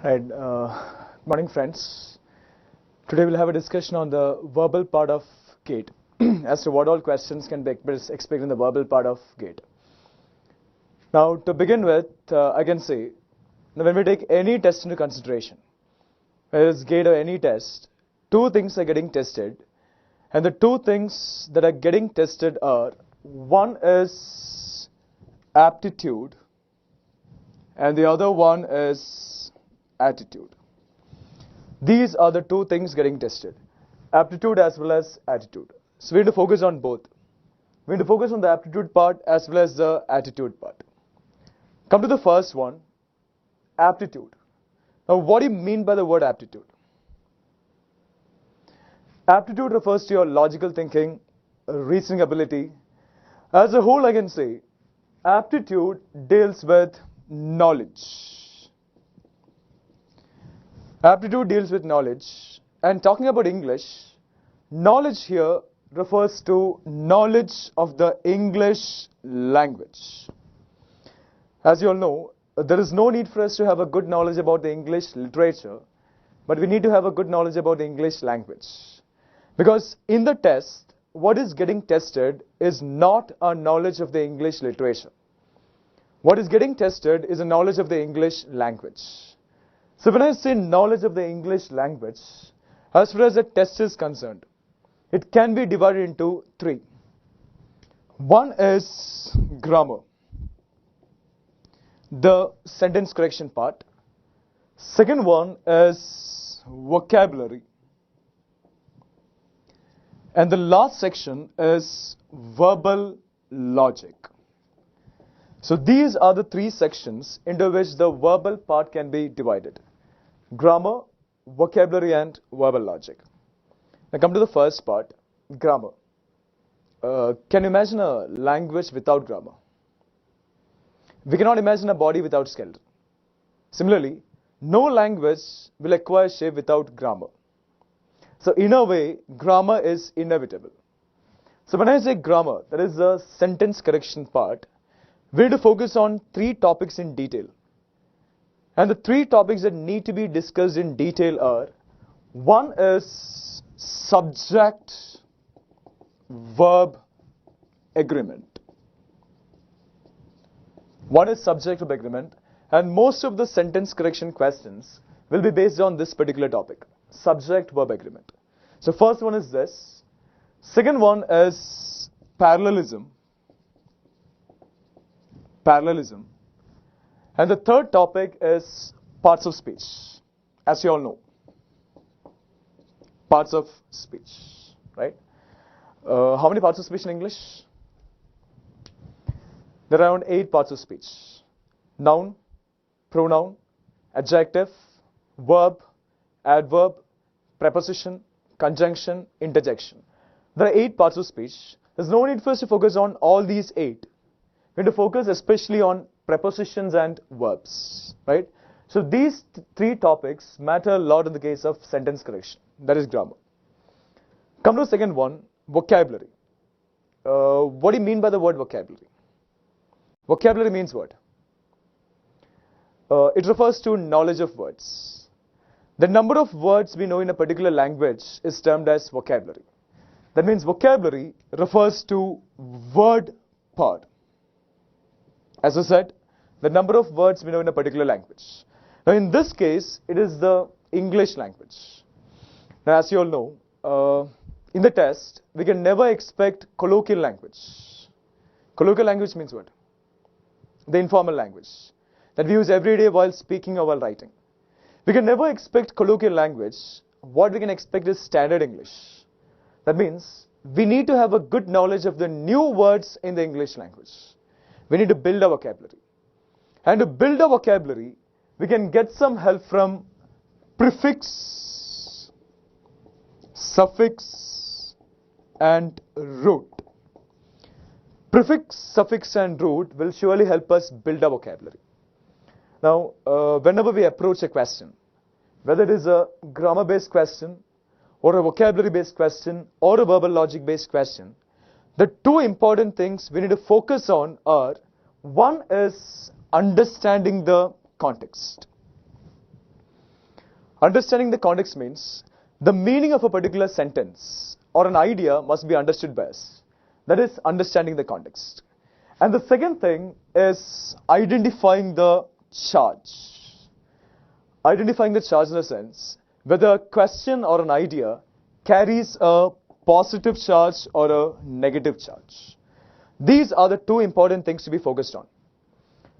Right. Good morning, friends. Today we'll have a discussion on the verbal part of gate as to what all questions can be expected in the verbal part of gate. Now, to begin with, I can say that when we take any test into consideration, whether it's gate or any test, two things are getting tested, and the two things that are getting tested are one is aptitude, and the other one is attitude. These are the two things getting tested, aptitude as well as attitude. So we need to focus on both. We need to focus on the aptitude part as well as the attitude part. Come to the first one, aptitude. Now, what do you mean by the word aptitude? Aptitude refers to your logical thinking, reasoning ability. As a whole, I can say aptitude deals with knowledge. Aptitude deals with knowledge. And talking about English, knowledge here refers to knowledge of the English language. As you all know, there is no need for us to have a good knowledge about the English literature, but we need to have a good knowledge about the English language. Because in the test, what is getting tested is not our knowledge of the English literature. What is getting tested is a knowledge of the English language. So when I say knowledge of the English language, as far as the test is concerned, it can be divided into three. One is grammar, the sentence correction part. Second one is vocabulary. And the last section is verbal logic. So these are the three sections into which the verbal part can be divided. Grammar, vocabulary, and verbal logic. Now come to the first part, grammar. Can you imagine a language without grammar? We cannot imagine a body without skeleton. Similarly, no language will acquire shape without grammar. So in a way, grammar is inevitable. So when I say grammar, that is the sentence correction part, we need to focus on three topics in detail. And the three topics that need to be discussed in detail are, one is subject verb agreement. One is subject verb agreement, and most of the sentence correction questions will be based on this particular topic, subject verb agreement. So first one is this. Second one is parallelism. Parallelism. And the third topic is parts of speech. As you all know, parts of speech, right? How many parts of speech in English? There are around 8 parts of speech. Noun, pronoun, adjective, verb, adverb, preposition, conjunction, interjection. There are 8 parts of speech. There's no need for us to focus on all these 8. We need to focus especially on prepositions and verbs, right? So these three topics matter a lot in the case of sentence correction. That is grammar. Come to the second one, vocabulary. What do you mean by the word vocabulary? Vocabulary means what? It refers to knowledge of words. The number of words we know in a particular language is termed as vocabulary. That means vocabulary refers to word part. As I said, the number of words we know in a particular language. Now in this case, it is the English language. Now as you all know, in the test, we can never expect colloquial language. Colloquial language means what? The informal language that we use every day while speaking or while writing. We can never expect colloquial language. What we can expect is standard English. That means we need to have a good knowledge of the new words in the English language. We need to build a vocabulary. And to build a vocabulary, we can get some help from prefix, suffix, and root. Prefix, suffix, and root will surely help us build a vocabulary. Now, whenever we approach a question, whether it is a grammar-based question, or a vocabulary-based question, or a verbal logic-based question, the two important things we need to focus on are, one is understanding the context. Understanding the context means the meaning of a particular sentence or an idea must be understood by us. That is understanding the context. And the second thing is identifying the charge. Identifying the charge in a sense whether a question or an idea carries a positive charge or a negative charge. These are the two important things to be focused on.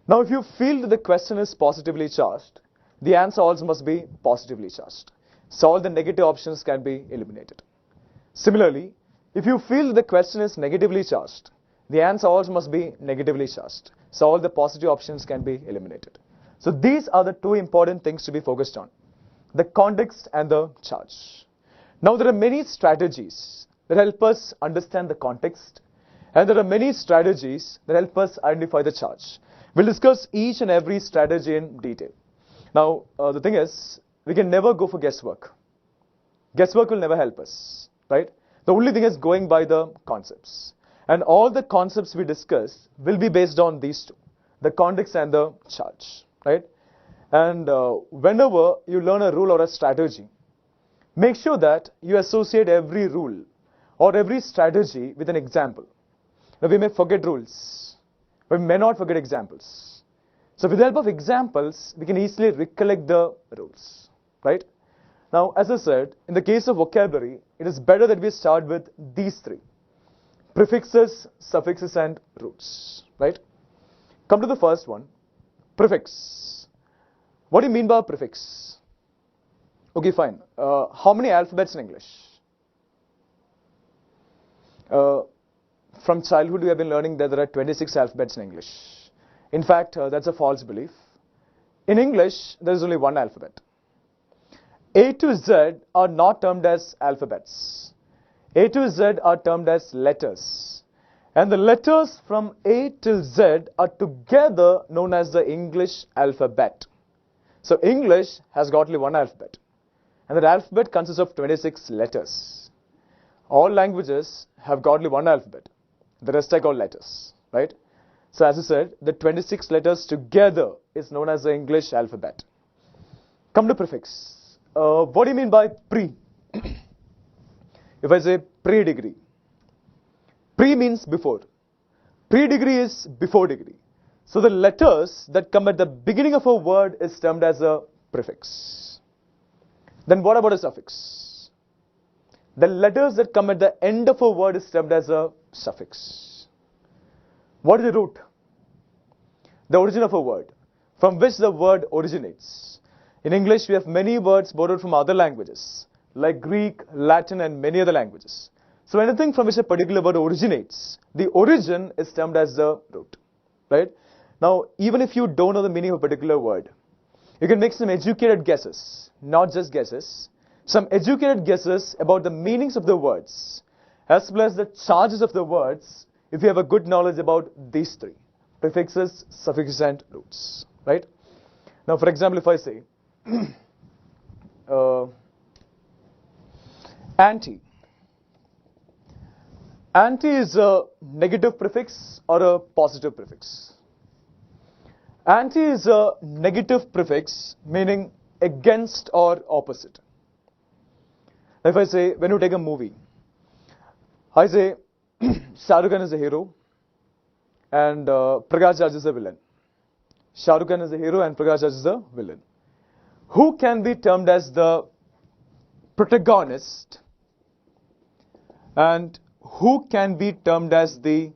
Now, if you feel that the question is positively charged, the answer also must be positively charged. So all the negative options can be eliminated. Similarly, if you feel that the question is negatively charged, the answer also must be negatively charged. So all the positive options can be eliminated. So these are the two important things to be focused on: the context and the charge. Now, there are many strategies that help us understand the context, and there are many strategies that help us identify the charge. We'll discuss each and every strategy in detail. Now, the thing is, we can never go for guesswork. Guesswork will never help us, right? The only thing is going by the concepts. And all the concepts we discuss will be based on these two: the context and the charge, right? And whenever you learn a rule or a strategy, make sure that you associate every rule or every strategy with an example. Now, we may forget rules, but we may not forget examples. So with the help of examples, we can easily recollect the rules, right? Now, as I said, in the case of vocabulary, it is better that we start with these three: prefixes, suffixes, and roots, right? Come to the first one, prefix. What do you mean by a prefix? Okay, fine. How many alphabets in English? From childhood, we have been learning that there are 26 alphabets in English. In fact, that's a false belief. In English, there is only one alphabet. A to Z are not termed as alphabets. A to Z are termed as letters. And the letters from A till Z are together known as the English alphabet. So English has got only one alphabet. And that alphabet consists of 26 letters. All languages have got only one alphabet. The rest are called letters, right? So as I said, the 26 letters together is known as the English alphabet. Come to prefix. What do you mean by pre? If I say pre-degree, pre means before. Pre-degree is before degree. So the letters that come at the beginning of a word is termed as a prefix. Then what about a suffix? The letters that come at the end of a word is termed as a suffix. What is the root? The origin of a word, from which the word originates. In English, we have many words borrowed from other languages, like Greek, Latin, and many other languages. So anything from which a particular word originates, the origin is termed as the root, right? Now, even if you don't know the meaning of a particular word, you can make some educated guesses, not just guesses, some educated guesses about the meanings of the words, as well as the charges of the words, if you have a good knowledge about these three: prefixes, suffixes, and roots, right? Now, for example, if I say, anti. Anti is a negative prefix or a positive prefix? Anti is a negative prefix, meaning against or opposite. If I say, when you take a movie, I say, Shah Rukh Khan is a hero and Prakash Raj is a villain. Shah Rukh Khan is a hero and Prakash Raj is a villain. Who can be termed as the protagonist and who can be termed as the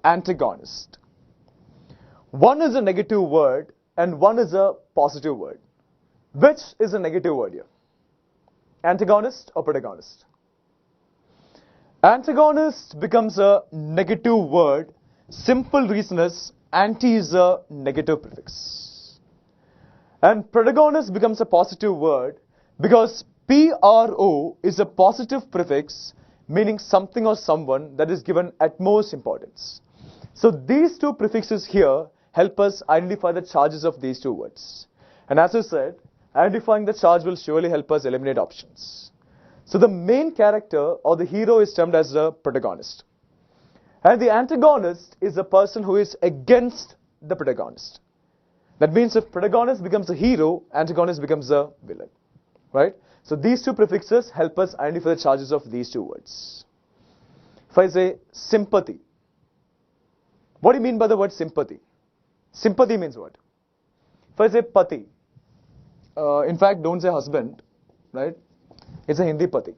antagonist? One is a negative word and one is a positive word. Which is a negative word here? Antagonist or protagonist? Antagonist becomes a negative word. Simple reason is anti is a negative prefix. And protagonist becomes a positive word because PRO is a positive prefix, meaning something or someone that is given utmost importance. So these two prefixes here help us identify the charges of these two words. And as I said, identifying the charge will surely help us eliminate options. So the main character or the hero is termed as the protagonist. And the antagonist is the person who is against the protagonist. That means if protagonist becomes a hero, antagonist becomes a villain. right? So these two prefixes help us identify the charges of these two words. If I say sympathy, what do you mean by the word sympathy? Sympathy means what? If I say pati, in fact, don't say husband, right? It's a Hindi pati.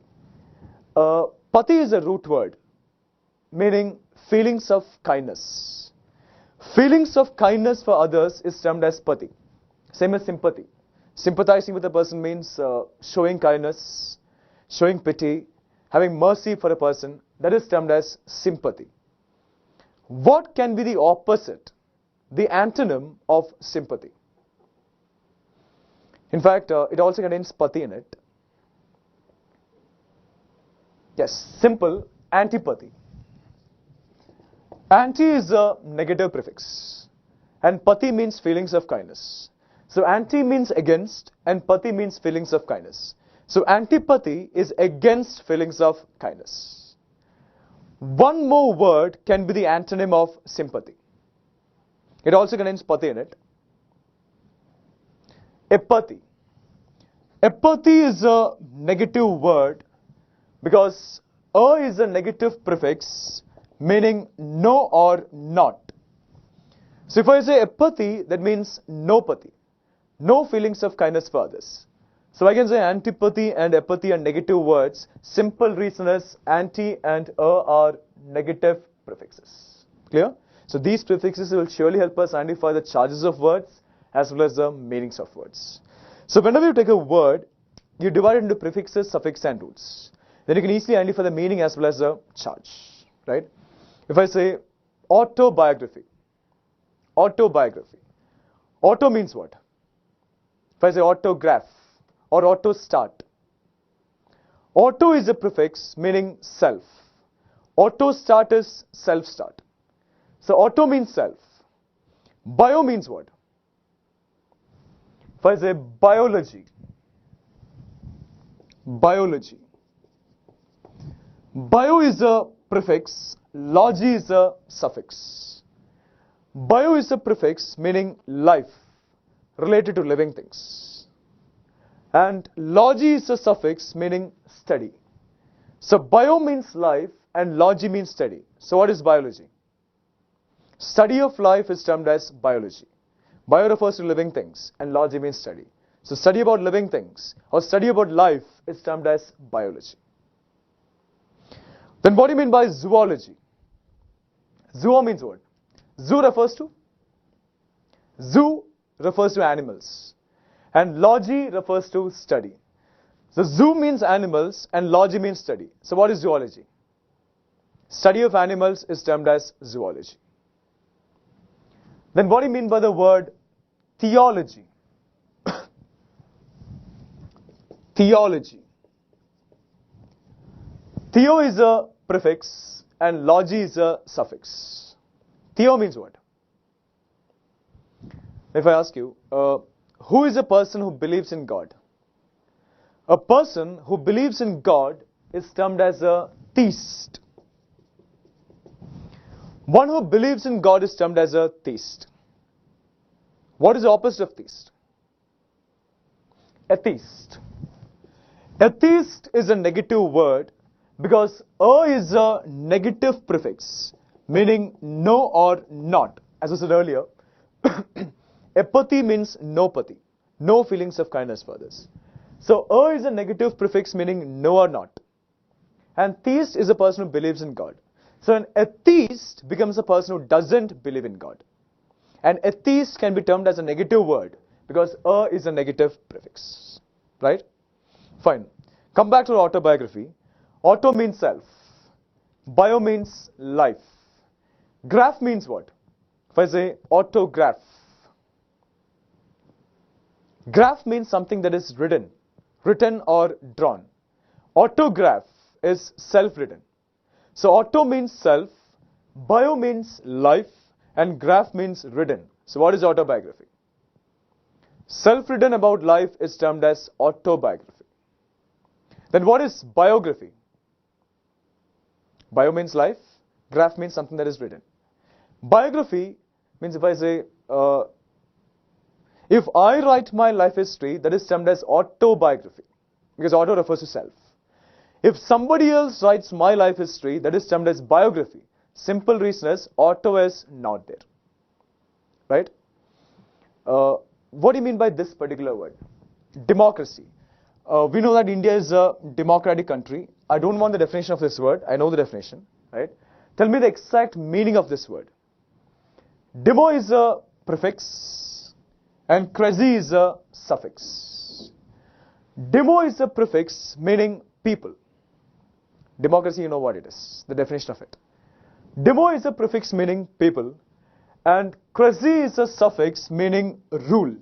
Pati is a root word, meaning feelings of kindness. Feelings of kindness for others is termed as pati. Same as sympathy. Sympathizing with a person means showing kindness, showing pity, having mercy for a person. That is termed as sympathy. What can be the opposite, the antonym of sympathy? In fact, it also contains pati in it. Yes, simple, antipathy. Anti is a negative prefix, and pati means feelings of kindness. So anti means against, and pati means feelings of kindness. So antipathy is against feelings of kindness. One more word can be the antonym of sympathy. It also contains pati in it. Apathy. Apathy is a negative word because a is a negative prefix meaning no or not. So if I say apathy, that means no pati, no feelings of kindness for others. So I can say antipathy and apathy are negative words. Simple reason is anti and a are negative prefixes. Clear? So these prefixes will surely help us identify the charges of words as well as the meanings of words. So whenever you take a word, you divide it into prefixes, suffixes and roots. Then you can easily identify the meaning as well as the charge. Right? If I say autobiography, autobiography. Auto means what? If I say autograph or auto start. Auto is a prefix meaning self. Auto start is self start. So auto means self. Bio means what? If I say biology, biology. Bio is a prefix, logy is a suffix. Bio is a prefix meaning life, related to living things. And logy is a suffix meaning study. So bio means life and logy means study. So what is biology? Study of life is termed as biology. Bio refers to living things and logy means study. So study about living things or study about life is termed as biology. Then what do you mean by zoology? Zoo means what? Zoo refers to animals and logy refers to study. So zoo means animals and logy means study. So what is zoology? Study of animals is termed as zoology. Then what do you mean by the word theology? Theology. Theo is a prefix and logy is a suffix. Theo means what? If I ask you, who is a person who believes in God? A person who believes in God is termed as a theist. One who believes in God is termed as a theist. What is the opposite of theist? Atheist. Atheist is a negative word because a is a negative prefix meaning no or not. As I said earlier, apathy means no pati, no feelings of kindness for others. So a is a negative prefix meaning no or not. And theist is a person who believes in God. So an atheist becomes a person who doesn't believe in God. And atheist can be termed as a negative word because a is a negative prefix. Right? Fine. Come back to autobiography. Auto means self. Bio means life. Graph means what? If I say autograph. Graph means something that is written or drawn. Autograph is self-written. So auto means self, bio means life, and graph means written. So what is autobiography? Self-written about life is termed as autobiography. Then what is biography? Bio means life, graph means something that is written. Biography means if I say, if I write my life history, that is termed as autobiography. because auto refers to self. If somebody else writes my life history, that is termed as biography. Simple reason is auto is not there. Right? What do you mean by this particular word? Democracy. We know that India is a democratic country. I don't want the definition of this word. I know the definition. Right? Tell me the exact meaning of this word. Demo is a prefix and crazy is a suffix. Demo is a prefix meaning people. Democracy, you know what it is, the definition of it. Demo is a prefix meaning people, and crazy is a suffix meaning rule.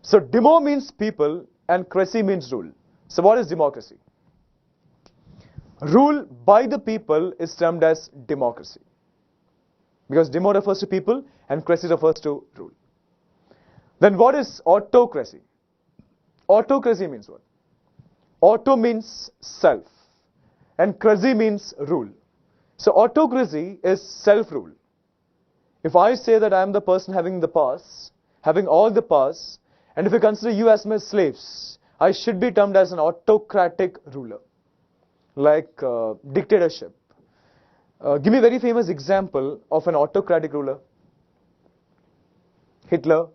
So demo means people and crazy means rule. So what is democracy? Rule by the people is termed as democracy, because demo refers to people and crazy refers to rule. Then what is autocracy? Autocracy means what? Auto means self and crazy means rule. So autocracy is self-rule. If I say that I am the person having the pass, having all the pass, and if I consider you as my slaves, I should be termed as an autocratic ruler, like dictatorship. Give me a very famous example of an autocratic ruler. Hitler,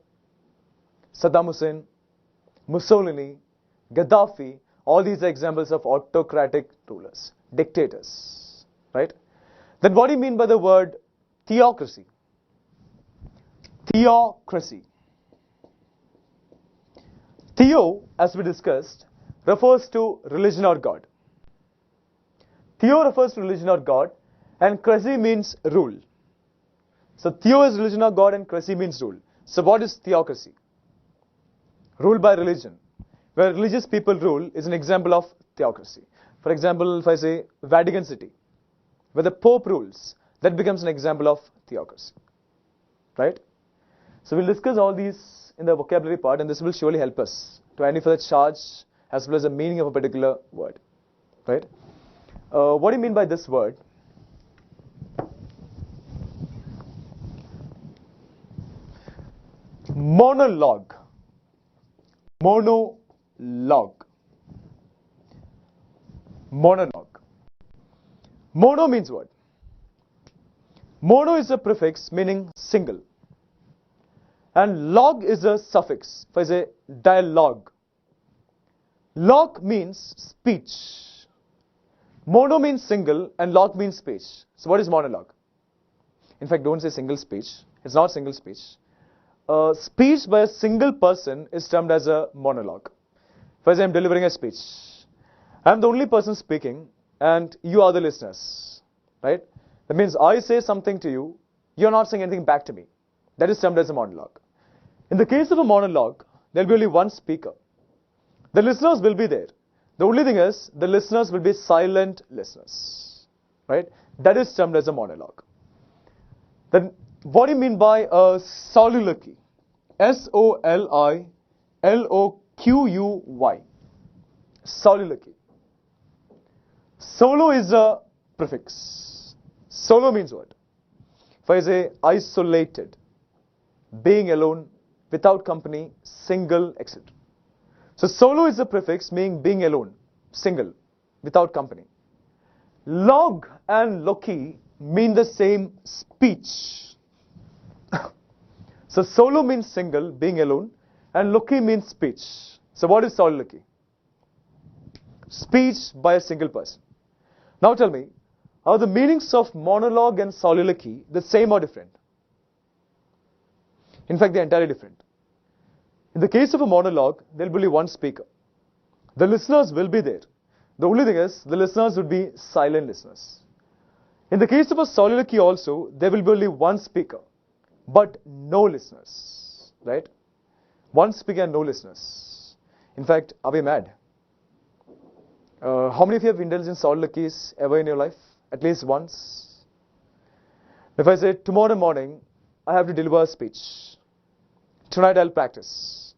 Saddam Hussein, Mussolini, Gaddafi, all these are examples of autocratic rulers, dictators, right? Then what do you mean by the word theocracy? Theocracy. Theo, as we discussed, refers to religion or God. Theo refers to religion or God, and crazy means rule. So theo is religion or God and crazy means rule. So what is theocracy? Rule by religion. Where religious people rule is an example of theocracy. For example, if I say Vatican City, where the Pope rules, that becomes an example of theocracy. Right? So we'll discuss all these in the vocabulary part, and this will surely help us to identify the charge as well as the meaning of a particular word. Right? What do you mean by this word? Monologue. Monologue. Monologue. Mono means what? Mono is a prefix meaning single. And log is a suffix. If I say dialogue. Log means speech. Mono means single and log means speech. So what is monologue? In fact, don't say single speech. It's not single speech. Speech by a single person is termed as a monologue. If I say I'm delivering a speech, I'm the only person speaking and you are the listeners. Right? That means I say something to you, you're not saying anything back to me. That is termed as a monologue. In the case of a monologue, there will be only one speaker. The listeners will be there. The only thing is, the listeners will be silent listeners. Right? That is termed as a monologue. Then, what do you mean by a soliloquy? Soliloquy. Soliloquy. Solo is a prefix. Solo means what? If I say isolated, being alone, without company, single, etc. So solo is a prefix meaning being alone, single, without company. Log and loci mean the same speech. So solo means single, being alone, and loci means speech. So what is soliloquy? Speech by a single person. Now tell me, are the meanings of monologue and soliloquy the same or different? In fact, they're entirely different. In the case of a monologue, there will be one speaker. The listeners will be there. The only thing is, the listeners would be silent listeners. In the case of a soliloquy also, there will be only one speaker, but no listeners. Right? One speaker and no listeners. In fact, are we mad? How many of you have indulged in soliloquies ever in your life? At least once. If I say, tomorrow morning, I have to deliver a speech. Tonight I'll practice.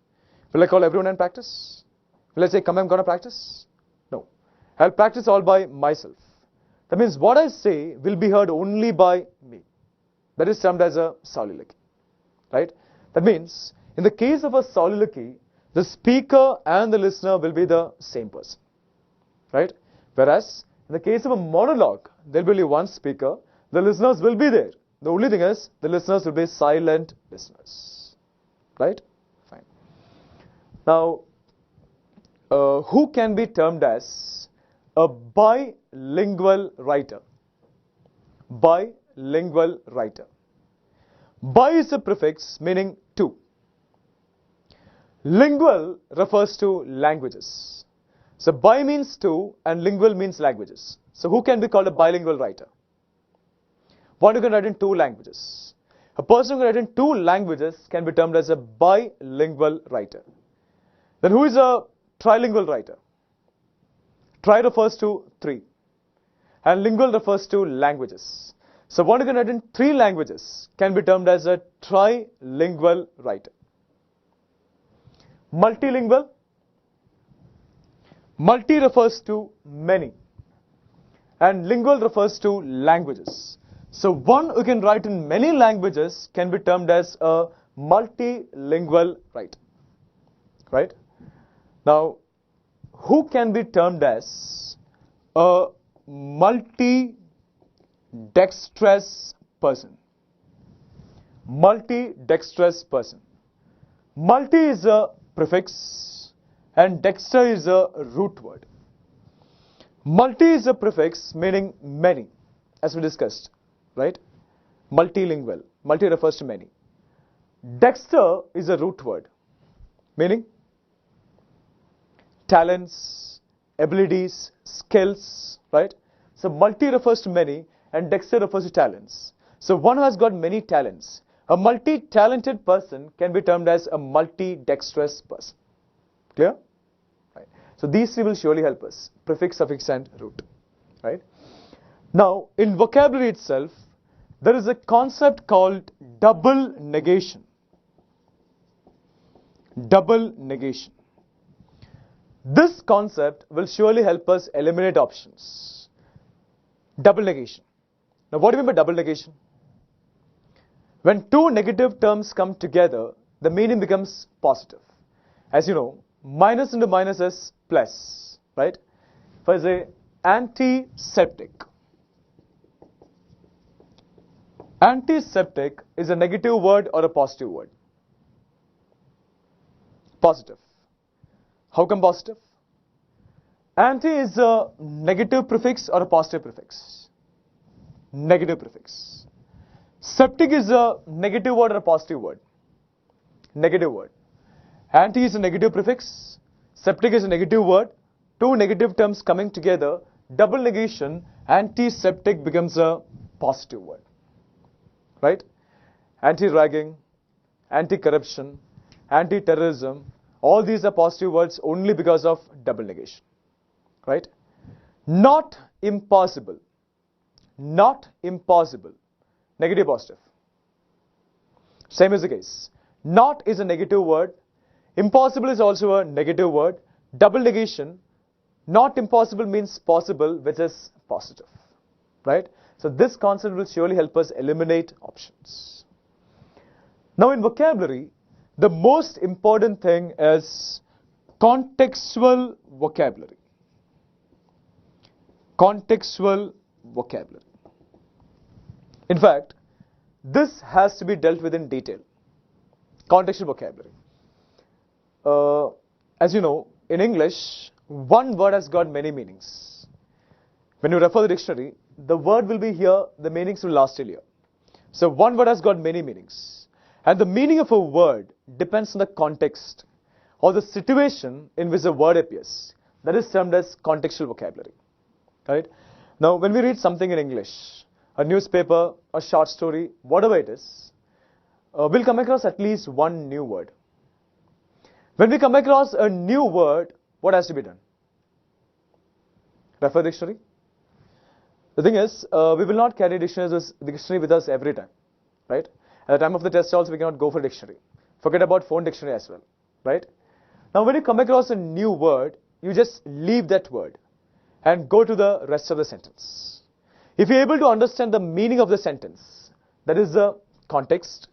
Will I call everyone and practice? Will I say, come, I'm going to practice? No. I'll practice all by myself. That means what I say will be heard only by me. That is termed as a soliloquy. Right? That means, in the case of a soliloquy, the speaker and the listener will be the same person, right? Whereas in the case of a monologue, there will be only one speaker, the listeners will be there. The only thing is, the listeners will be silent listeners, right? Fine. Now, who can be termed as a bilingual writer? Bilingual writer. Bi is a prefix meaning two. Lingual refers to languages. So bi means two and lingual means languages. So who can be called a bilingual writer? One who can write in two languages. A person who can write in two languages can be termed as a bilingual writer. Then who is a trilingual writer? Tri refers to three and lingual refers to languages. So one who can write in three languages can be termed as a trilingual writer. Multilingual. Multi refers to many and lingual refers to languages. So one who can write in many languages can be termed as a multilingual writer, right? Now, who can be termed as a multi-dexterous person? Multi-dexterous person. Multi is a prefix and dexter is a root word. Multi is a prefix meaning many, as we discussed, right? Multilingual. Multi refers to many. Dexter is a root word meaning talents, abilities, skills, right? So multi refers to many and dexter refers to talents. So one who has got many talents. A multi-talented person can be termed as a multi-dexterous person. Clear? Right. So these three will surely help us. Prefix, suffix and root. Right? Now, in vocabulary itself, there is a concept called double negation. Double negation. This concept will surely help us eliminate options. Double negation. Now, what do you mean by double negation? When two negative terms come together, the meaning becomes positive. As you know, minus into minus is plus, right? For example, antiseptic. Antiseptic is a negative word or a positive word? Positive. How come positive? Anti is a negative prefix or a positive prefix? Negative prefix. Septic is a negative word or a positive word? Negative word. Anti is a negative prefix. Septic is a negative word. Two negative terms coming together. Double negation. Antiseptic becomes a positive word. Right? Anti-ragging, anti-corruption, anti-terrorism. All these are positive words only because of double negation. Right? Not impossible. Not impossible. Negative, positive. Same is the case. Not is a negative word. Impossible is also a negative word. Double negation. Not impossible means possible, which is positive. Right? So this concept will surely help us eliminate options. Now in vocabulary, the most important thing is contextual vocabulary. Contextual vocabulary. In fact, this has to be dealt with in detail. Contextual vocabulary. As you know, in English, one word has got many meanings. When you refer to the dictionary, the word will be here, the meanings will last till here. So one word has got many meanings. And the meaning of a word depends on the context or the situation in which the word appears. That is termed as contextual vocabulary. Right? Now, when we read something in English, a newspaper, a short story, whatever it is, we'll come across at least one new word. When we come across a new word, what has to be done? Refer dictionary. The thing is, we will not carry dictionary with us every time, right? At the time of the test also, we cannot go for dictionary. Forget about phone dictionary as well, right? Now, when you come across a new word, you just leave that word and go to the rest of the sentence. If you're able to understand the meaning of the sentence, that is the context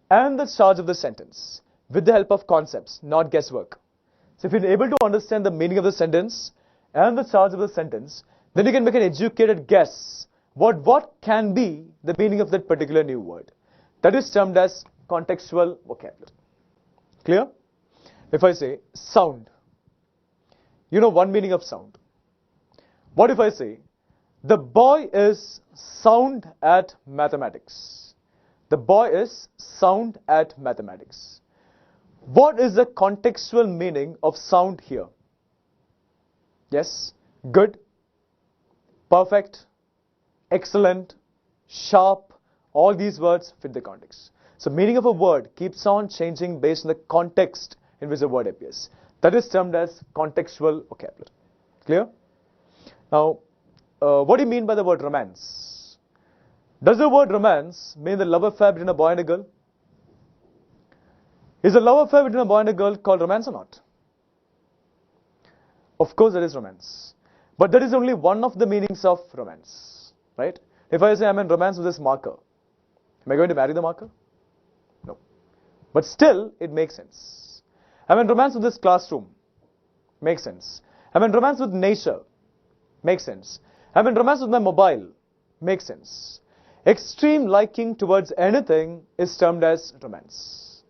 and the charge of the sentence, with the help of concepts, not guesswork. So if you're able to understand the meaning of the sentence and the charge of the sentence, then you can make an educated guess what can be the meaning of that particular new word. That is termed as contextual vocabulary. Clear? If I say sound, you know one meaning of sound. What if I say the boy is sound at mathematics? The boy is sound at mathematics. What is the contextual meaning of sound here? Yes, good, perfect, excellent, sharp, all these words fit the context. So meaning of a word keeps on changing based on the context in which the word appears. That is termed as contextual vocabulary. Clear? Now, what do you mean by the word romance? Does the word romance mean the love affair between a boy and a girl? Is a love affair between a boy and a girl called romance or not? Of course it is romance. But that is only one of the meanings of romance. Right? If I say I'm in romance with this marker, am I going to marry the marker? No. But still, it makes sense. I'm in romance with this classroom. Makes sense. I'm in romance with nature. Makes sense. I'm in romance with my mobile. Makes sense. Extreme liking towards anything is termed as romance.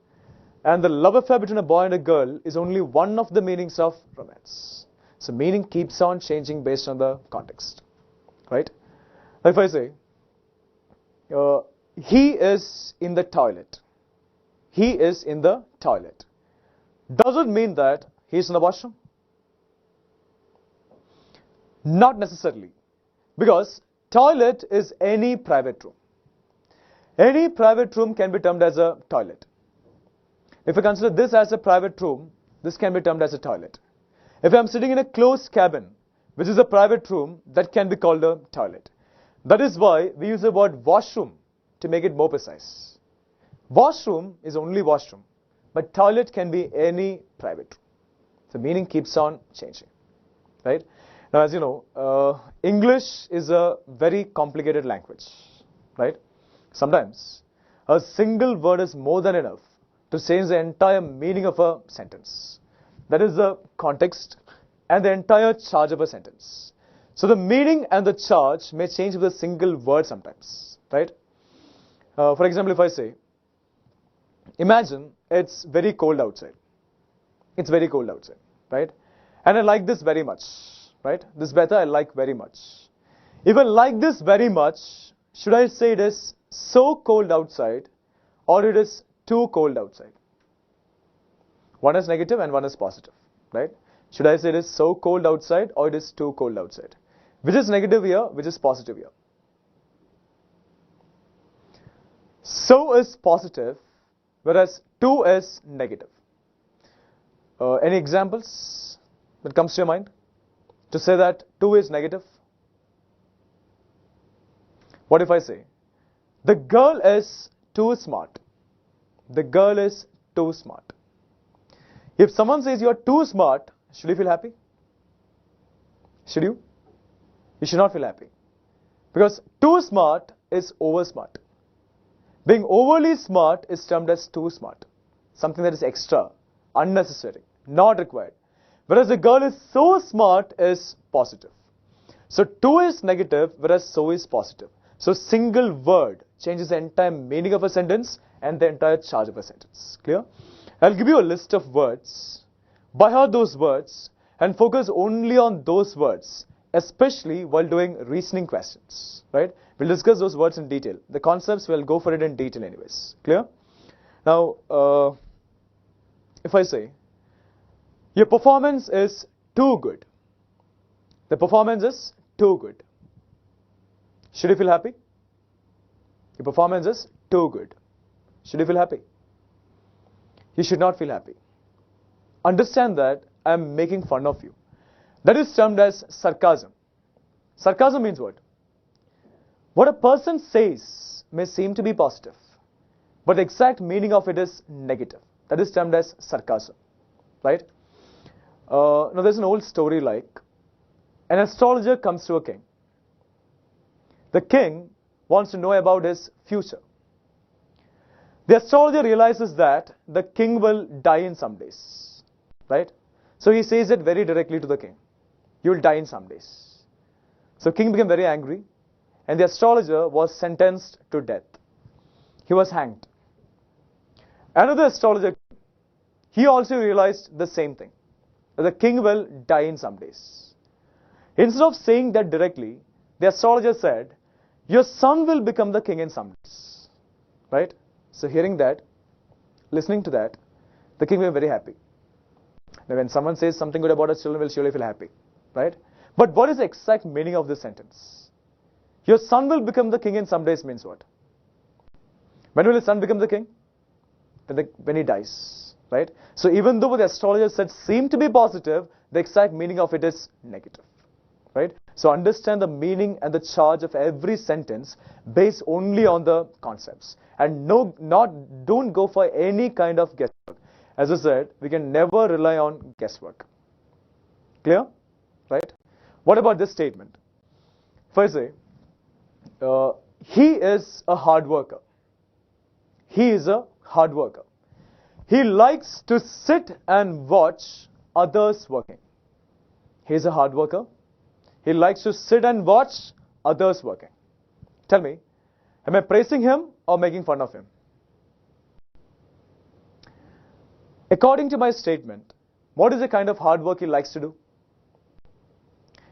And the love affair between a boy and a girl is only one of the meanings of romance. So meaning keeps on changing based on the context. Right? If I say, he is in the toilet. He is in the toilet. Does it mean that he is in the washroom? Not necessarily. Because toilet is any private room. Any private room can be termed as a toilet. If I consider this as a private room, this can be termed as a toilet. If I'm sitting in a closed cabin, which is a private room, that can be called a toilet. That is why we use the word washroom to make it more precise. Washroom is only washroom, but toilet can be any private room. So meaning keeps on changing. Right? Now, as you know, English is a very complicated language. Right? Sometimes a single word is more than enough to change the entire meaning of a sentence. That is the context and the entire charge of a sentence. So the meaning and the charge may change with a single word sometimes. Right? For example, if I say, imagine it's very cold outside. It's very cold outside. Right? And I like this very much. Right? This weather I like very much. If I like this very much, should I say it is so cold outside or it is too cold outside? One is negative and one is positive. Right? Should I say it is so cold outside or it is too cold outside? Which is negative here, which is positive here? So is positive, whereas too is negative. Any examples that comes to your mind to say that too is negative? What if I say, the girl is too smart? The girl is too smart. If someone says you are too smart, should you feel happy? Should you? You should not feel happy. Because too smart is over smart. Being overly smart is termed as too smart. Something that is extra, unnecessary, not required. Whereas the girl is so smart is positive. So too is negative, whereas so is positive. So single word changes the entire meaning of a sentence and the entire charge of a sentence. Clear? I'll give you a list of words. By heart those words and focus only on those words, especially while doing reasoning questions. Right? We'll discuss those words in detail. The concepts, we'll go for it in detail anyways. Clear? Now, if I say, your performance is too good. The performance is too good. Should you feel happy? Your performance is too good. Should you feel happy? You should not feel happy. Understand that I am making fun of you. That is termed as sarcasm. Sarcasm means what? What a person says may seem to be positive, but the exact meaning of it is negative. That is termed as sarcasm. Right? Now there's an old story like, an astrologer comes to a king. The king wants to know about his future. The astrologer realizes that the king will die in some days, right? So he says it very directly to the king. You will die in some days. So king became very angry, and the astrologer was sentenced to death. He was hanged. Another astrologer, he also realized the same thing, that the king will die in some days. Instead of saying that directly, the astrologer said, your son will become the king in some days. Right? So hearing that, listening to that, the king will be very happy. Now when someone says something good about his children, will surely feel happy. Right? But what is the exact meaning of this sentence? Your son will become the king in some days means what? When will his son become the king? When he dies. Right? So even though what the astrologer said seemed to be positive, the exact meaning of it is negative. Right? So understand the meaning and the charge of every sentence based only on the concepts. And don't go for any kind of guesswork. As I said, we can never rely on guesswork. Clear? Right? What about this statement? First say, he is a hard worker. He is a hard worker. He likes to sit and watch others working. He is a hard worker. He likes to sit and watch others working. Tell me, am I praising him or making fun of him? According to my statement, what is the kind of hard work he likes to do?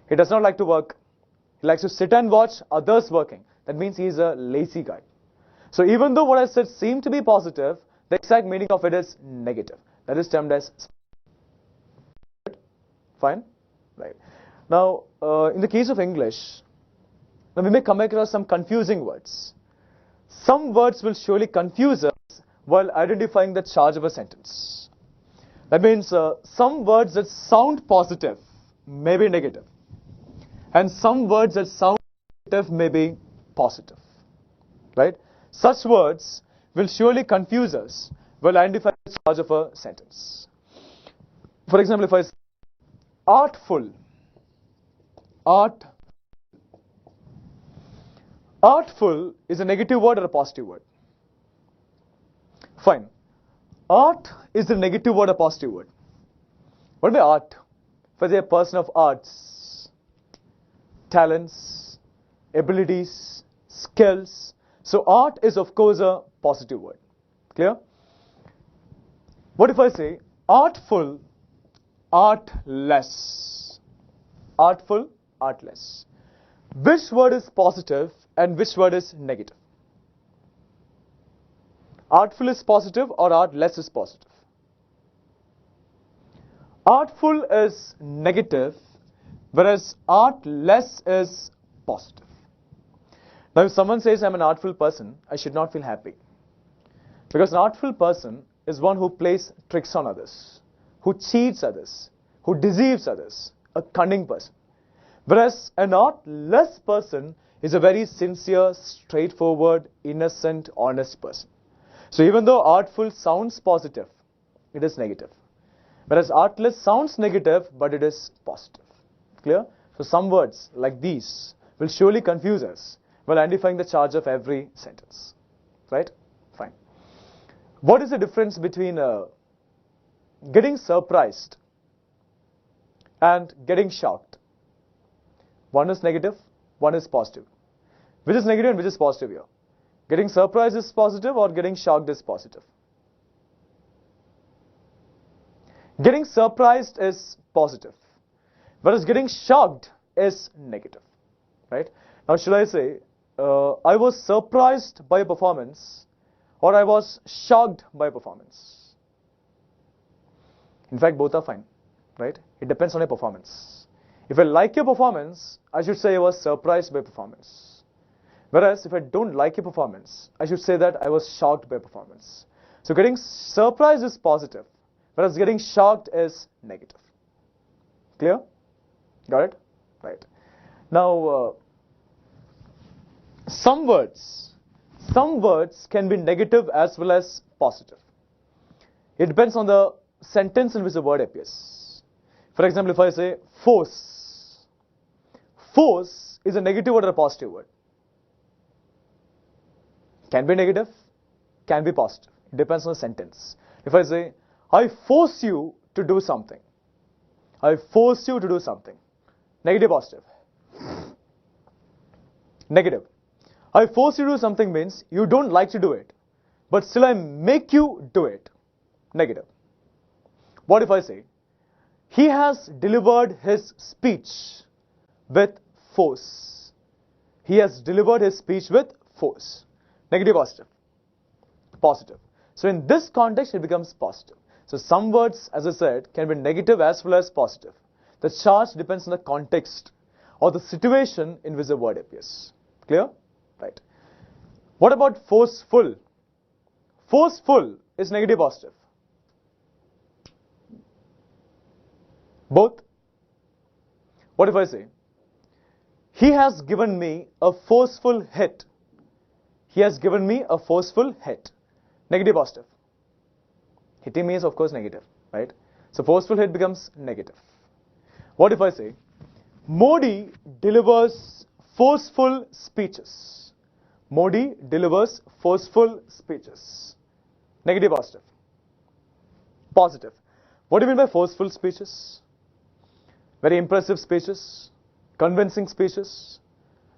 He does not like to work. He likes to sit and watch others working. That means he is a lazy guy. So even though what I said seemed to be positive, the exact meaning of it is negative. That is termed as fine? Right. Now, in the case of English, now we may come across some confusing words. Some words will surely confuse us while identifying the charge of a sentence. That means some words that sound positive may be negative. And some words that sound negative may be positive. Right? Such words will surely confuse us while identifying the charge of a sentence. For example, if I say artful, artful is a negative word or a positive word? Fine. Art is a negative word or positive word? What about art? If I say a person of arts, talents, abilities, skills. So art is of course a positive word. Clear? What if I say artful, artless? Artful, artless. Which word is positive and which word is negative? Artful is positive or artless is positive? Artful is negative, whereas artless is positive. Now if someone says I'm an artful person, I should not feel happy. Because an artful person is one who plays tricks on others, who cheats others, who deceives others, a cunning person. Whereas an artless person is a very sincere, straightforward, innocent, honest person. So even though artful sounds positive, it is negative. Whereas artless sounds negative, but it is positive. Clear? So some words like these will surely confuse us while identifying the charge of every sentence. Right? Fine. What is the difference between getting surprised and getting shocked? One is negative, one is positive. Which is negative and which is positive here? Getting surprised is positive or getting shocked is positive? Getting surprised is positive, whereas getting shocked is negative. Right? Now should I say, I was surprised by a performance or I was shocked by a performance? In fact, both are fine. Right? It depends on your performance. If I like your performance, I should say I was surprised by performance. Whereas if I don't like your performance, I should say that I was shocked by performance. So getting surprised is positive, whereas getting shocked is negative. Clear? Got it? Right. Now, some words can be negative as well as positive. It depends on the sentence in which the word appears. For example, if I say force, force is a negative word or a positive word? Can be negative, can be positive. It depends on the sentence. If I say, I force you to do something. I force you to do something. Negative, positive. Negative. I force you to do something means you don't like to do it, but still I make you do it. Negative. What if I say, he has delivered his speech with force. He has delivered his speech with force. Negative, positive. Positive. So in this context, it becomes positive. So some words, as I said, can be negative as well as positive. The charge depends on the context or the situation in which the word appears. Clear? Right. What about forceful? Forceful is negative, positive. Both. What if I say, he has given me a forceful hit. He has given me a forceful hit. Negative, positive. Hitting me is of course negative, right? So forceful hit becomes negative. What if I say, Modi delivers forceful speeches. Modi delivers forceful speeches. Negative, positive. Positive. What do you mean by forceful speeches? Very impressive speeches, convincing speeches,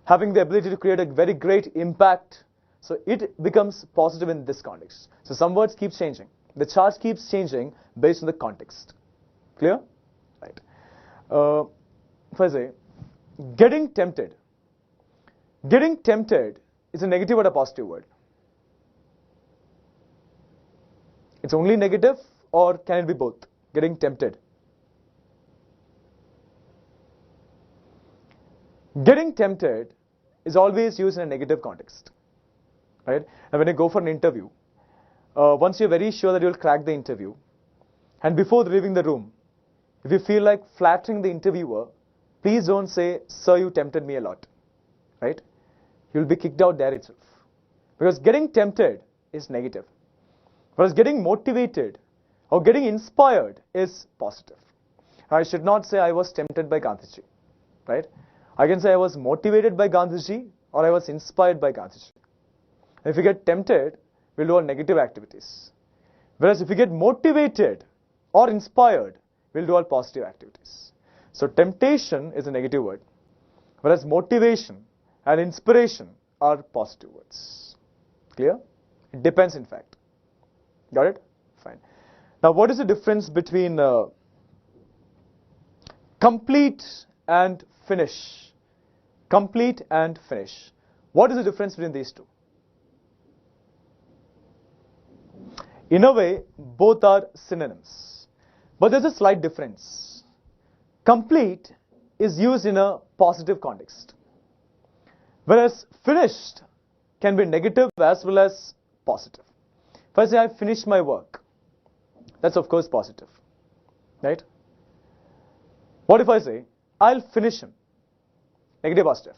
having the ability to create a very great impact. So it becomes positive in this context. So some words keep changing. The charge keeps changing based on the context. Clear? Right. If I say, getting tempted. Getting tempted is a negative or a positive word? It's only negative, or can it be both? Getting tempted. Getting tempted is always used in a negative context, right? And when you go for an interview, once you're very sure that you'll crack the interview, and before leaving the room, if you feel like flattering the interviewer, please don't say, sir, you tempted me a lot, right? You'll be kicked out there itself. Because getting tempted is negative. Whereas getting motivated or getting inspired is positive. I should not say I was tempted by Gandhiji, right? I can say I was motivated by Gandhiji or I was inspired by Gandhiji. If you get tempted, we'll do all negative activities. Whereas if you get motivated or inspired, we'll do all positive activities. So temptation is a negative word, whereas motivation and inspiration are positive words. Clear? It depends, in fact. Got it? Fine. Now, what is the difference between complete and finish? Complete and finish. What is the difference between these two? In a way, both are synonyms. But there's a slight difference. Complete is used in a positive context, whereas finished can be negative as well as positive. If I say I finished my work, that's of course positive, right? What if I say I'll finish him? Negative, positive.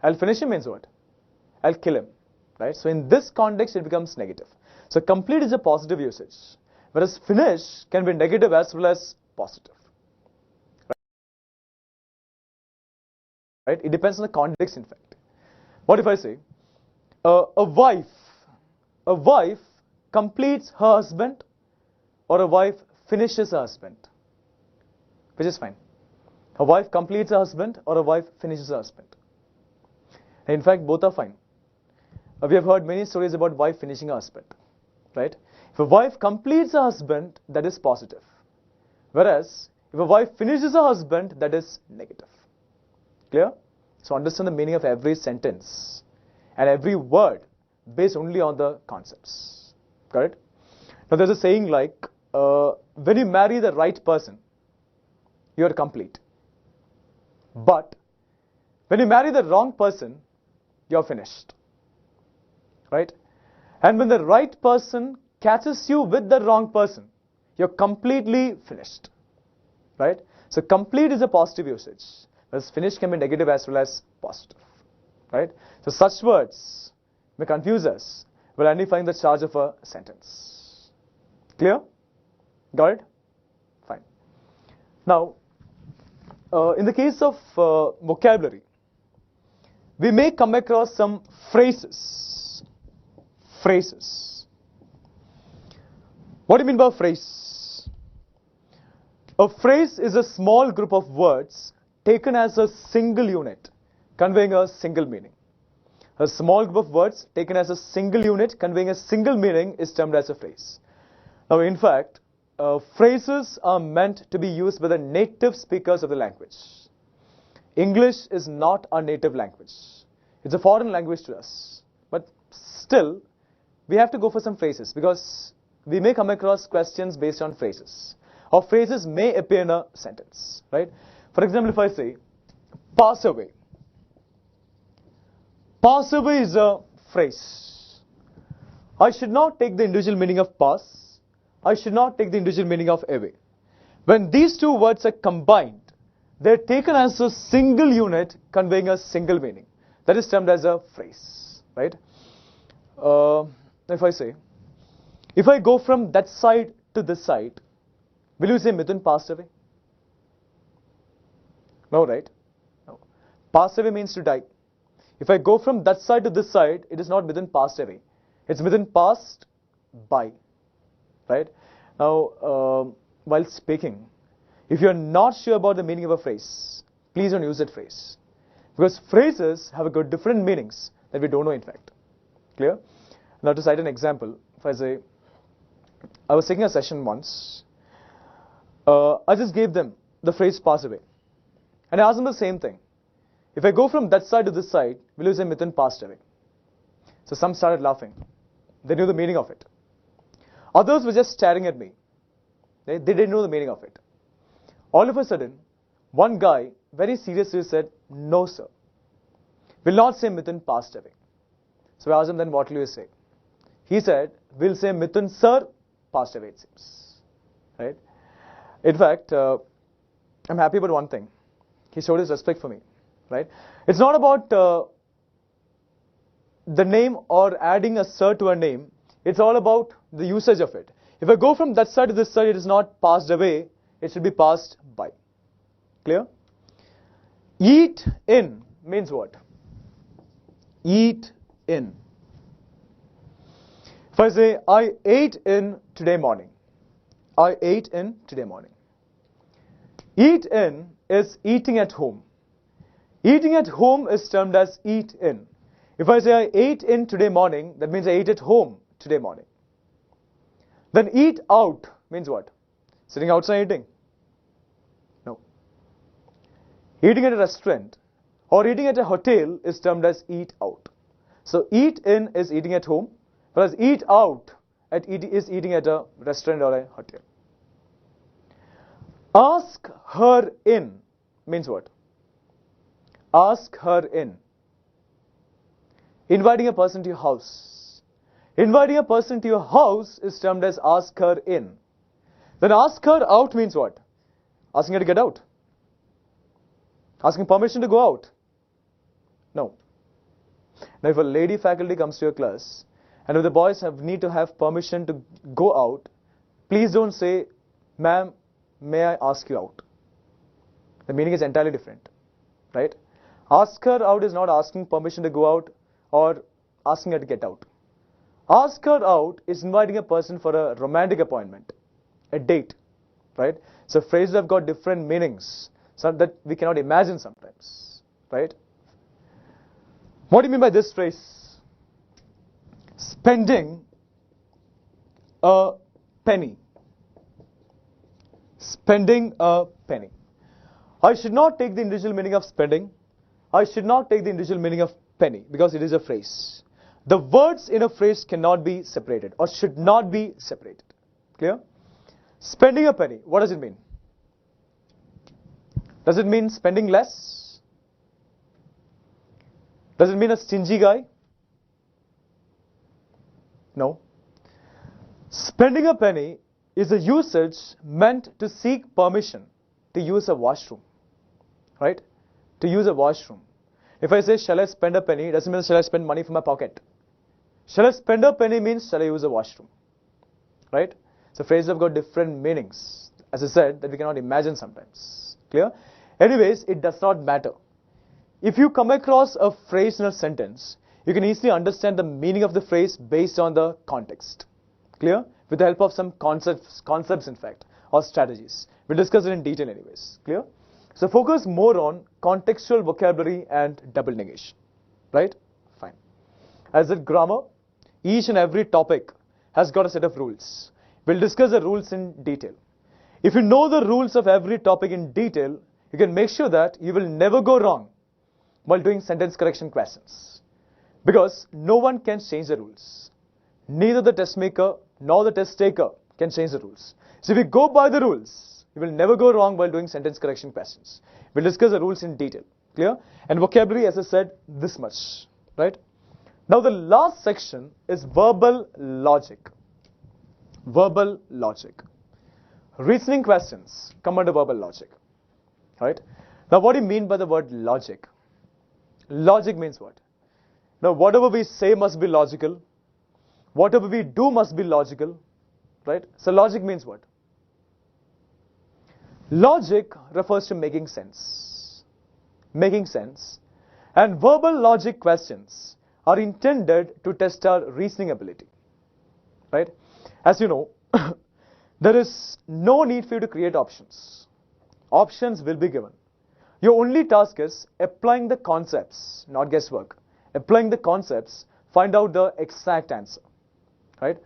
I'll finish him means what? I'll kill him, right? So in this context, it becomes negative. So complete is a positive usage, whereas finish can be negative as well as positive. Right? It depends on the context, in fact. What if I say, a wife completes her husband, or a wife finishes her husband? Which is fine. A wife completes her husband, or a wife finishes her husband? And in fact, both are fine. We have heard many stories about wife finishing her husband, right? If a wife completes her husband, that is positive. Whereas, if a wife finishes her husband, that is negative. Clear? So understand the meaning of every sentence and every word based only on the concepts. Got it? Now there's a saying like, when you marry the right person, you are complete. But when you marry the wrong person, you're finished. Right? And when the right person catches you with the wrong person, you're completely finished. Right? So complete is a positive usage. Whereas finish can be negative as well as positive. Right? So such words may confuse us while identifying the charge of a sentence. Clear? Got it? Fine. Now, in the case of vocabulary, we may come across some phrases. What do you mean by a phrase? A phrase is a small group of words taken as a single unit, conveying a single meaning. A small group of words taken as a single unit, conveying a single meaning, is termed as a phrase. Now, in fact, phrases are meant to be used by the native speakers of the language. English is not our native language. It's a foreign language to us. But still, we have to go for some phrases because we may come across questions based on phrases. Or phrases may appear in a sentence, right? For example, if I say, pass away. Pass away is a phrase. I should not take the individual meaning of pass. I should not take the individual meaning of away. When these two words are combined, they're taken as a single unit conveying a single meaning. That is termed as a phrase, right? If I say, if I go from that side to this side, will you say Mithun passed away? No, right? No. Pass away means to die. If I go from that side to this side, it is not Mithun passed away. It's Mithun passed by, right? Now, while speaking, if you're not sure about the meaning of a phrase, please don't use that phrase. Because phrases have got different meanings that we don't know in fact. Clear? Now to cite an example, if I say, I was taking a session once, I just gave them the phrase pass away. And I asked them the same thing. If I go from that side to this side, will you say Mithun passed away? So some started laughing. They knew the meaning of it. Others were just staring at me. They didn't know the meaning of it. All of a sudden, one guy very seriously said, no sir, will not say Mithun passed away. So I asked him, then what will you say? He said, we'll say Mithun sir passed away, it seems. Right? In fact, I'm happy about one thing. He showed his respect for me. Right? It's not about the name or adding a sir to a name. It's all about the usage of it. If I go from that side to this side, it is not passed away. It should be passed by. Clear? Eat in means what? Eat in. If I say, I ate in today morning. I ate in today morning. Eat in is eating at home. Eating at home is termed as eat in. If I say I ate in today morning, that means I ate at home today morning. Then eat out means what? Sitting outside eating? No. Eating at a restaurant or eating at a hotel is termed as eat out. So eat in is eating at home, whereas eat out is eating at a restaurant or a hotel. Ask her in means what? Ask her in. Inviting a person to your house. Inviting a person to your house is termed as ask her in. Then ask her out means what? Asking her to get out. Asking permission to go out. No. Now if a lady faculty comes to your class and if the boys need to have permission to go out, please don't say, ma'am, may I ask you out? The meaning is entirely different. Right? Ask her out is not asking permission to go out or asking her to get out. Ask her out is inviting a person for a romantic appointment, a date, right? So phrases have got different meanings, so that we cannot imagine sometimes, right? What do you mean by this phrase? Spending a penny. Spending a penny. I should not take the individual meaning of spending. I should not take the individual meaning of penny because it is a phrase. The words in a phrase cannot be separated or should not be separated. Clear? Spending a penny. What does it mean? Does it mean spending less? Does it mean a stingy guy? No. Spending a penny is a usage meant to seek permission to use a washroom. Right? To use a washroom. If I say, shall I spend a penny, it doesn't mean shall I spend money from my pocket. Shall I spend a penny means shall I use a washroom. Right? So phrases have got different meanings. As I said, that we cannot imagine sometimes. Clear? Anyways, it does not matter. If you come across a phrase in a sentence, you can easily understand the meaning of the phrase based on the context. Clear? With the help of some concepts in fact, or strategies. We'll discuss it in detail anyways. Clear? So focus more on contextual vocabulary and double negation. Right? Fine. As in grammar, each and every topic has got a set of rules. We'll discuss the rules in detail. If you know the rules of every topic in detail, you can make sure that you will never go wrong while doing sentence correction questions. Because no one can change the rules. Neither the test maker nor the test taker can change the rules. So if you go by the rules, you will never go wrong while doing sentence correction questions. We'll discuss the rules in detail. Clear? And vocabulary, as I said, this much. Right? Now the last section is verbal logic. Verbal logic. Reasoning questions come under verbal logic. Right? Now what do you mean by the word logic? Logic means what? Now whatever we say must be logical. Whatever we do must be logical. Right? So logic means what? Logic refers to making sense. Making sense. And verbal logic questions are intended to test our reasoning ability. Right? As you know, there is no need for you to create options. Options will be given. Your only task is applying the concepts, not guesswork. Applying the concepts, find out the exact answer. Right?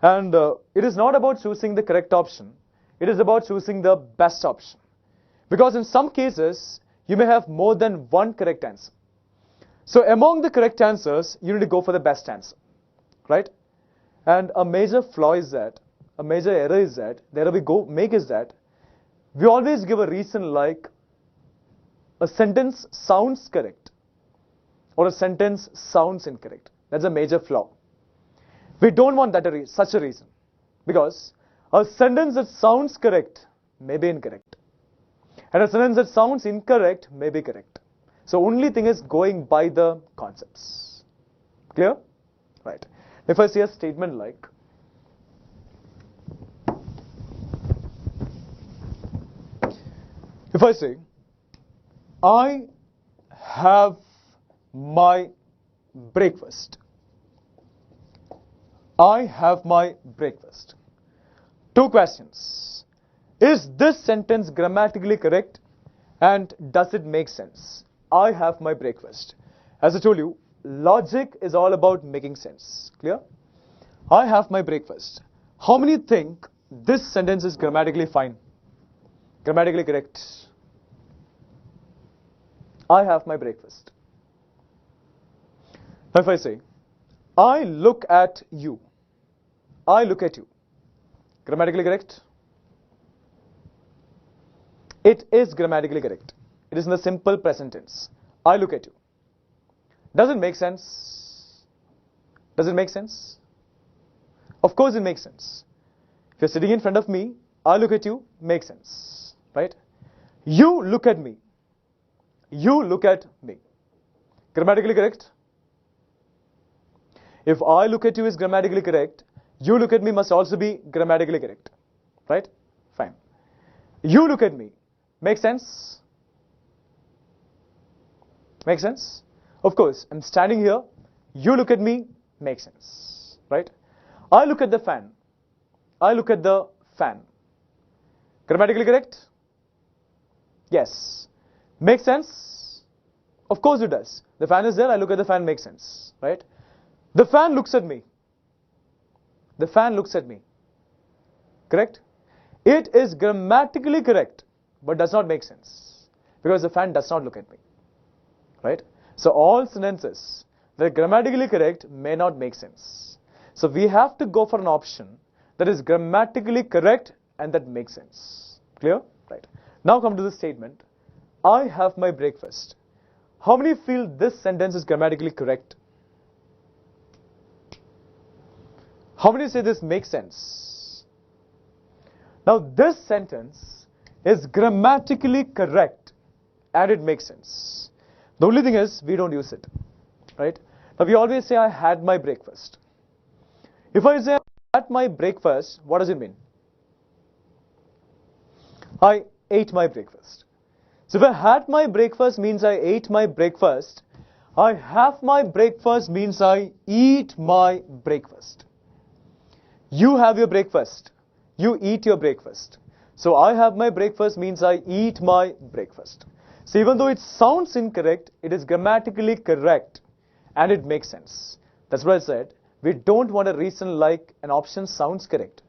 And it is not about choosing the correct option. It is about choosing the best option. Because in some cases, you may have more than one correct answer. So among the correct answers, you need to go for the best answer. Right? And a major flaw is that, a major error is that, the error we make is that, we always give a reason like, a sentence sounds correct, or a sentence sounds incorrect. That's a major flaw. We don't want that such a reason. Because a sentence that sounds correct may be incorrect. And a sentence that sounds incorrect may be correct. So only thing is going by the concepts. Clear? Right. If I say a statement like, if I say, I have my breakfast. I have my breakfast. Two questions. Is this sentence grammatically correct? And does it make sense? I have my breakfast. As I told you, logic is all about making sense. Clear? I have my breakfast. How many think this sentence is grammatically fine? Grammatically correct? I have my breakfast. Now if I say, I look at you. I look at you. Grammatically correct? It is grammatically correct. It is in the simple present tense. I look at you. Does it make sense? Does it make sense? Of course it makes sense. If you're sitting in front of me, I look at you, makes sense. Right? You look at me. You look at me. Grammatically correct? If I look at you is grammatically correct, you look at me must also be grammatically correct. Right? Fine. You look at me. Make sense? Make sense? Of course, I'm standing here. You look at me. Makes sense. Right? I look at the fan. I look at the fan. Grammatically correct? Yes. Makes sense? Of course it does. The fan is there. I look at the fan. Makes sense. Right? The fan looks at me. The fan looks at me. Correct? It is grammatically correct, but does not make sense. Because the fan does not look at me. Right? So all sentences that are grammatically correct may not make sense. So we have to go for an option that is grammatically correct and that makes sense. Clear? Right. Now come to the statement. I have my breakfast. How many feel this sentence is grammatically correct? How many say this makes sense? Now this sentence is grammatically correct and it makes sense. The only thing is we don't use it. Right? Now we always say I had my breakfast. If I say I had my breakfast, what does it mean? I ate my breakfast. So if I had my breakfast means I ate my breakfast. I have my breakfast means I eat my breakfast. You have your breakfast. You eat your breakfast. So I have my breakfast means I eat my breakfast. So even though it sounds incorrect, it is grammatically correct and it makes sense. That's what I said. We don't want a reason like an option sounds correct.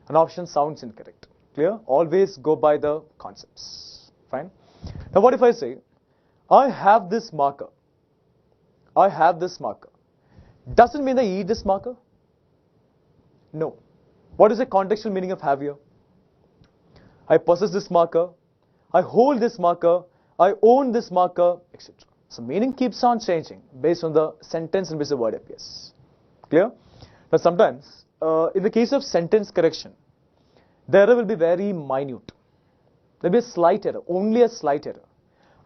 An option sounds incorrect. Clear? Always go by the concepts. Fine? Now what if I say, I have this marker. I have this marker. Doesn't mean I eat this marker. No. What is the contextual meaning of have here? I possess this marker. I hold this marker. I own this marker, etc. So meaning keeps on changing based on the sentence in which the word appears. Clear? Now sometimes, in the case of sentence correction, the error will be very minute. There will be a slight error, only a slight error.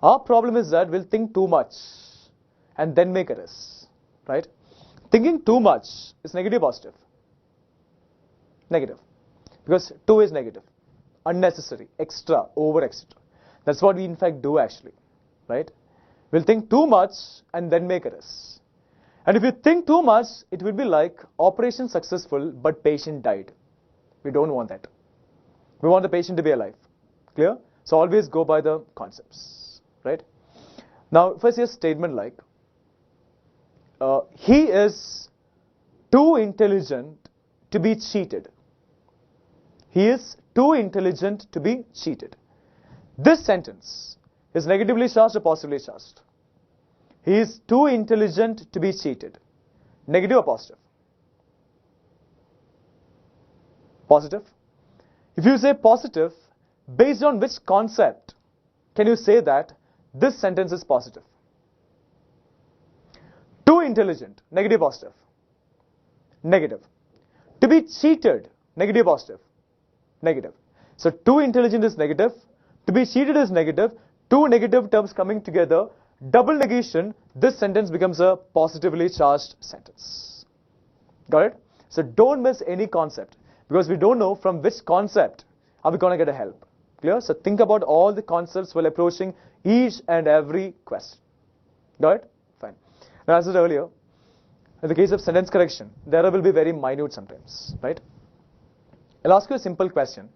Our problem is that we'll think too much and then make errors. Right? Thinking too much is negative or positive? Negative. Because too is negative. Unnecessary, extra, over, etc. That's what we in fact do actually. Right? We'll think too much and then make errors. And if you think too much, it will be like operation successful but patient died. We don't want that. We want the patient to be alive. Clear? So always go by the concepts. Right? Now, if I say a statement like, he is too intelligent to be cheated. He is too intelligent to be cheated. This sentence is negatively charged or positively charged? He is too intelligent to be cheated. Negative or positive? Positive. If you say positive, based on which concept can you say that this sentence is positive? Too intelligent, negative, positive? Negative. To be cheated, negative, positive? Negative. So too intelligent is negative, to be cheated is negative, two negative terms coming together, double negation, this sentence becomes a positively charged sentence. Got it? So don't miss any concept, because we don't know from which concept are we going to get a help. Clear? So think about all the concepts while approaching each and every question. Got it? Fine. Now as I said earlier, in the case of sentence correction, the error will be very minute sometimes, right? I'll ask you a simple question.